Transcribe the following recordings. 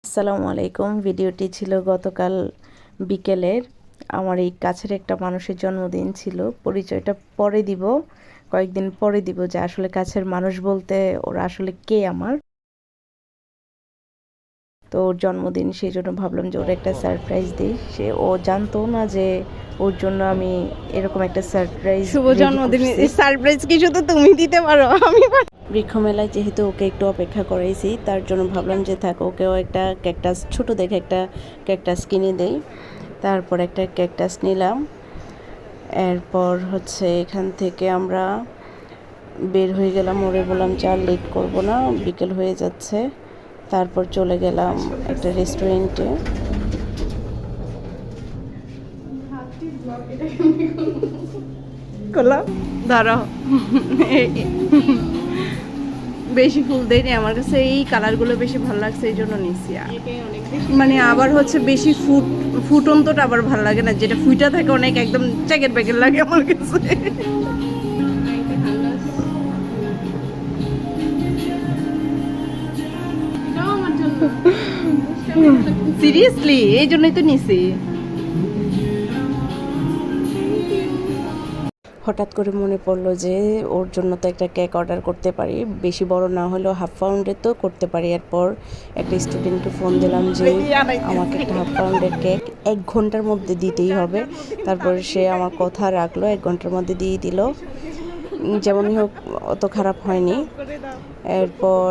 আসসালামু আলাইকুম। ভিডিওটি ছিল গতকাল বিকেলের। আমার এই কাছের একটা মানুষের জন্মদিন ছিল। পরিচয়টা পরে দিব, কয়েকদিন পরে দিব যে আসলে কাছের মানুষ বলতে ওরা আসলে কে আমার। তো ওর জন্মদিন, সেই জন্য ভাবলাম যে ওর একটা সারপ্রাইজ দিই। ও জানতো না যে ওর জন্য আমি এরকম একটা সারপ্রাইজ শুভ জন্মদিন সারপ্রাইজ কি শুধু তুমি দিতে পারো? আমি বৃক্ষ মেলায় যেহেতু ওকে একটু অপেক্ষা করাইছি, তার জন্য ভাবলাম যে থাক, ওকেও একটা ক্যাকটাস, ছোট দেখে একটা ক্যাকটাস কিনে দেই। তারপর একটা ক্যাকটাস নিলাম। এরপর এখান থেকে আমরা বের হয়ে গেলাম। ওরে বললাম যে আর লেট করবো না, বিকেল হয়ে যাচ্ছে। তারপর চলে গেলাম একটা রেস্টুরেন্টে। করলাম ধরো বেশি ফুল দেয়নি, আমার কাছে এই কালারগুলো বেশি ভালো লাগছে, এই জন্য নিচ্ছি। মানে আবার বেশি ফুটন্তটা আবার ভালো লাগে না, যেটা ফুইটা থাকে অনেক একদম চ্যাকেট প্যাকেট লাগে আমার কাছে। সিরিয়াসলি এই জন্যই তো নিছি। হঠাৎ করে মনে পড়লো যে ওর জন্য তো একটা কেক অর্ডার করতে পারি, বেশি বড় না হলেও হাফ পাউন্ডের তো করতে পারি। এরপর একটা স্টুডেন্টকে ফোন দিলাম যে আমাকে একটা হাফ পাউন্ডের কেক 1 ঘন্টার মধ্যে দিতেই হবে। তারপর সে আমার কথা রাখলো, 1 ঘন্টার মধ্যে দিয়ে দিল। যেমনই হোক, অত খারাপ হয়নি। এরপর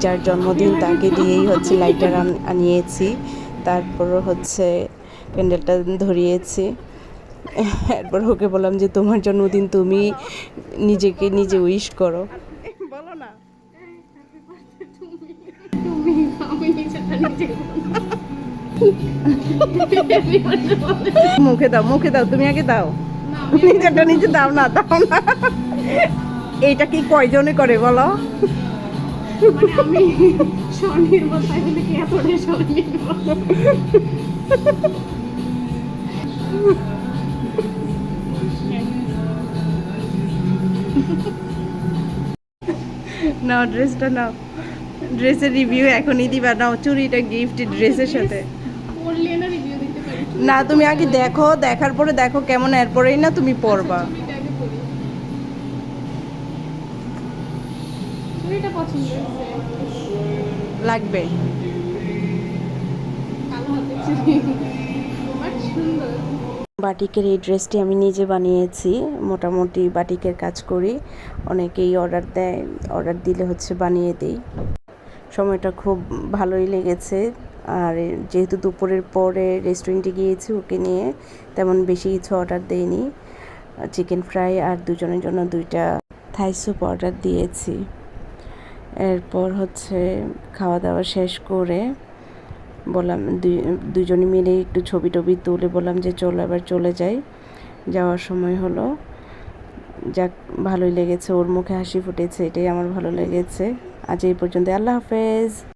যার জন্মদিন তাকে দিয়েই লাইটার আনিয়েছি। তারপর ক্যান্ডেলটা ধরিয়েছি। এরপর ওকে বললাম যে তোমার জন্মদিন, তুমি নিজেকে নিজে উইশ করো। বলো না, মুখে দাও, মুখে দাও, তুমি আগে দাও। নিজেরটা নিজে দাও না, দাও না। এইটা কি কয়জনে করে বলো? আমি স্বনির্ভর, তাই বলে কি এতটাই স্বনির্ভর? নাও ড্রেসটা নাও, ড্রেসের রিভিউ এখনই দিবা। নাও চুড়িটা গিফট ড্রেসের সাথে। না, তুমি আগে দেখো, দেখার পরে দেখো কেমন, এরপরেই না তুমি পরবা। লাগবে। বাটিকের এই ড্রেসটি আমি নিজে বানিয়েছি। মোটামুটি বাটিকের কাজ করি, অনেকেই অর্ডার দেয়, অর্ডার দিলে বানিয়ে দিই। সময়টা খুব ভালোই লেগেছে। আর যেহেতু দুপুরের পরে রেস্টুরেন্টে গিয়েছি ওকে নিয়ে, তেমন বেশি কিছু অর্ডার দেইনি। চিকেন ফ্রাই আর দুজনের জন্য 2টা থাই স্যুপ অর্ডার দিয়েছি। এরপর খাওয়া দাওয়া শেষ করে বললাম, দুজনে মিলে একটু ছবি টবি তুলে বললাম যে চলো এবার চলে যাই। যাওয়ার সময় হলো। যাক, ভালোই লেগেছে, ওর মুখে হাসি ফুটেছে, এটাই আমার ভালো লেগেছে। আজ এই পর্যন্ত, আল্লাহ হাফেজ।